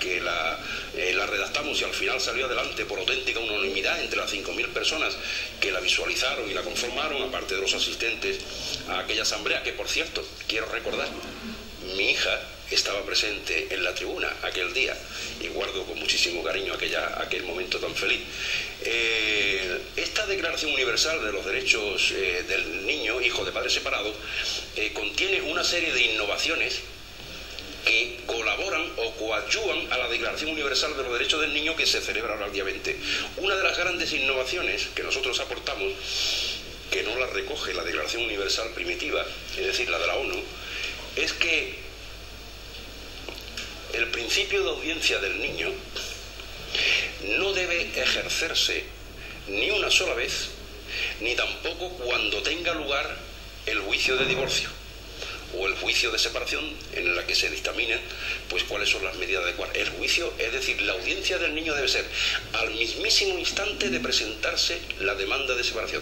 que la redactamos y al final salió adelante por auténtica unanimidad entre las 5.000 personas que la visualizaron y la conformaron, aparte de los asistentes a aquella asamblea, que por cierto, quiero recordar, mi hija estaba presente en la tribuna aquel día y guardo con muchísimo cariño aquel momento tan feliz. Esta Declaración Universal de los Derechos del Niño, hijo de padres separados, contiene una serie de innovaciones que colaboran o coadyuvan a la Declaración Universal de los Derechos del Niño que se celebra ahora el día 20. Una de las grandes innovaciones que nosotros aportamos, que no la recoge la Declaración Universal primitiva, es decir, la de la ONU, es que el principio de audiencia del niño no debe ejercerse ni una sola vez, ni tampoco cuando tenga lugar el juicio de divorcio o el juicio de separación en la que se dictaminen pues cuáles son las medidas adecuadas. El juicio, es decir, la audiencia del niño debe ser al mismísimo instante de presentarse la demanda de separación.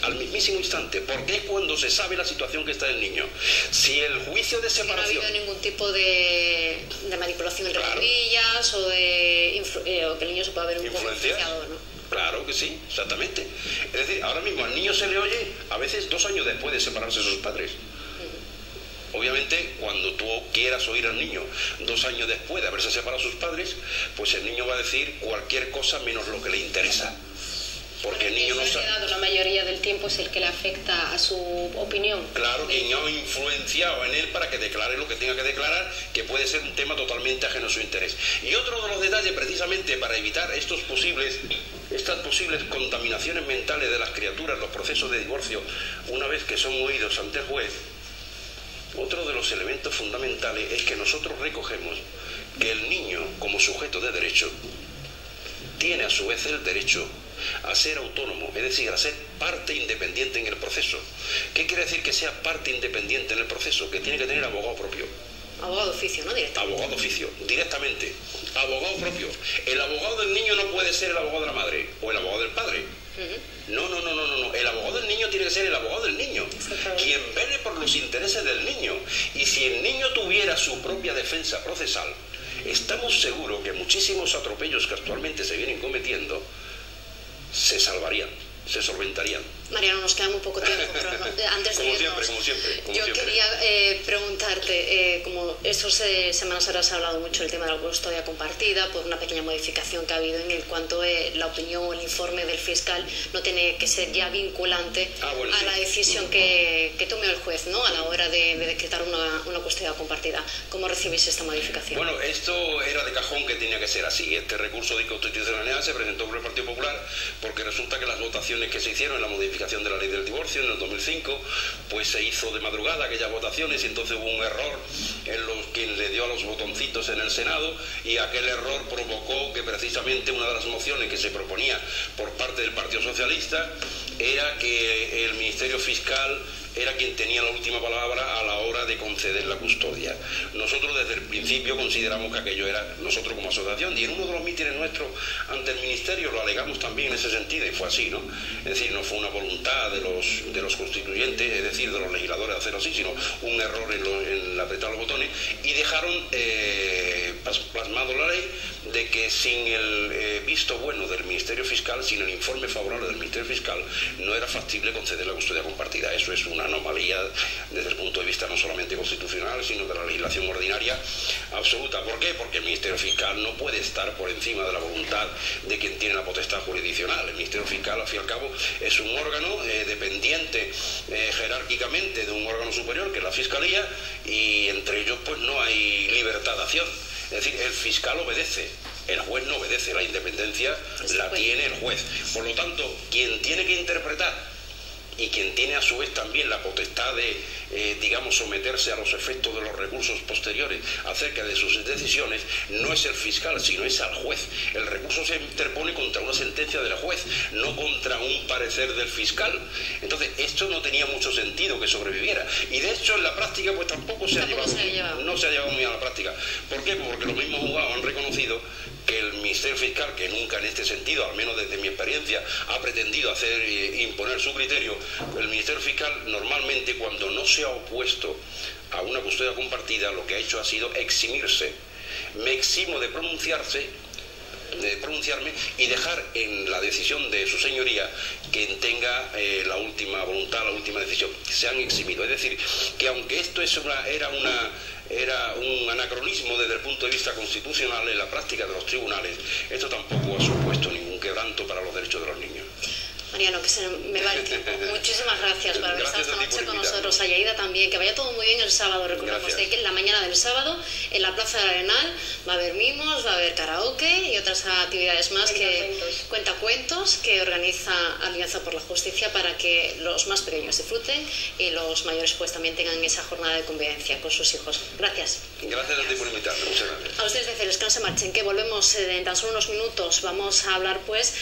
Al mismísimo instante, porque es cuando se sabe la situación que está el niño. Si el juicio de separación... No ha habido ningún tipo de manipulación entre comillas o que el niño se pueda ver un poco influenciado, ¿no? Claro que sí, exactamente. Es decir, ahora mismo al niño se le oye a veces 2 años después de separarse de sus padres. Obviamente, cuando tú quieras oír al niño 2 años después de haberse separado de sus padres, pues el niño va a decir cualquier cosa menos lo que le interesa. Porque el niño no sabe. La mayoría del tiempo es el que le afecta a su opinión. Claro, quien ha influenciado en él para que declare lo que tenga que declarar, que puede ser un tema totalmente ajeno a su interés. Y otro de los detalles, precisamente para evitar estas posibles contaminaciones mentales de las criaturas, los procesos de divorcio, una vez que son oídos ante el juez, otro de los elementos fundamentales es que nosotros recogemos que el niño, como sujeto de derecho, tiene a su vez el derecho a ser autónomo, es decir, a ser parte independiente en el proceso. ¿Qué quiere decir que sea parte independiente en el proceso? Que tiene que tener abogado propio. Abogado de oficio, ¿no? Directamente. Abogado de oficio, directamente. Abogado propio. El abogado del niño no puede ser el abogado de la madre o el abogado del padre. No. El abogado del niño tiene que ser el abogado del niño, quien vele por los intereses del niño. Y si el niño tuviera su propia defensa procesal, estamos seguros que muchísimos atropellos que actualmente se vienen cometiendo se salvarían, se solventarían. Mariano, nos queda muy poco tiempo, pero antes de irnos, como siempre. Yo quería preguntarte, como estas semanas ahora se ha hablado mucho del tema de la custodia compartida, por una pequeña modificación que ha habido en cuanto la opinión o el informe del fiscal no tiene que ser ya vinculante a la decisión que tome el juez, ¿no?, a la hora de decretar una custodia compartida. ¿Cómo recibís esta modificación? Bueno, esto era de cajón que tenía que ser así. Este recurso de inconstitucionalidad se presentó por el Partido Popular porque resulta que las votaciones que se hicieron en la modificación de la ley del divorcio en el 2005, pues se hizo de madrugada aquellas votaciones y entonces hubo un error en quien le dio a los botoncitos en el Senado, y aquel error provocó que precisamente una de las mociones que se proponía por parte del Partido Socialista era que el Ministerio Fiscal era quien tenía la última palabra a la hora de conceder la custodia. Nosotros desde el principio consideramos que aquello era nosotros como asociación, y en uno de los mítines nuestros ante el Ministerio lo alegamos también en ese sentido, y fue así, ¿no? Es decir, no fue una voluntad de los constituyentes, es decir, de los legisladores de hacerlo así, sino un error en apretar los botones, y dejaron plasmado la ley de que sin el visto bueno del Ministerio Fiscal, sin el informe favorable del Ministerio Fiscal, no era factible conceder la custodia compartida. Eso es una anomalía desde el punto de vista no solamente constitucional, sino de la legislación ordinaria absoluta. ¿Por qué? Porque el Ministerio Fiscal no puede estar por encima de la voluntad de quien tiene la potestad jurisdiccional. El Ministerio Fiscal, al fin y al cabo, es un órgano dependiente jerárquicamente de un órgano superior, que es la Fiscalía, y entre ellos pues no hay libertad de acción. Es decir, el fiscal obedece, el juez no obedece, la independencia la tiene el juez. Por lo tanto, quien tiene que interpretar y quien tiene a su vez también la potestad de, someterse a los efectos de los recursos posteriores acerca de sus decisiones, no es el fiscal, sino es al juez. El recurso se interpone contra una sentencia del juez, no contra un parecer del fiscal. Entonces, esto no tenía mucho sentido que sobreviviera. Y de hecho, en la práctica, pues tampoco se ha llevado muy a la práctica. ¿Por qué? Porque los mismos juzgados han reconocido que el Ministerio Fiscal, que nunca en este sentido, al menos desde mi experiencia, ha pretendido imponer su criterio, el Ministerio Fiscal normalmente, cuando no se ha opuesto a una custodia compartida, lo que ha hecho ha sido eximirse. me eximo de pronunciarme y dejar en la decisión de su señoría quien tenga la última voluntad, la última decisión. Se han eximido. Es decir, que aunque esto era un anacronismo desde el punto de vista constitucional en la práctica de los tribunales, esto tampoco ha supuesto ningún quebranto para los derechos de los niños. Mariano, que se me va el tiempo. Muchísimas gracias por haber estado esta noche con nosotros. A Yaida también, que vaya todo muy bien el sábado. Recordemos que en la mañana del sábado, en la Plaza de Arenal, va a haber mimos, va a haber karaoke y otras actividades más, cuentacuentos, que organiza Alianza por la Justicia para que los más pequeños disfruten y los mayores pues también tengan esa jornada de convivencia con sus hijos. Gracias. Gracias a ti por invitarme. Muchas gracias. A ustedes, desde el descanso, marchen, que volvemos en tan solo unos minutos. Vamos a hablar pues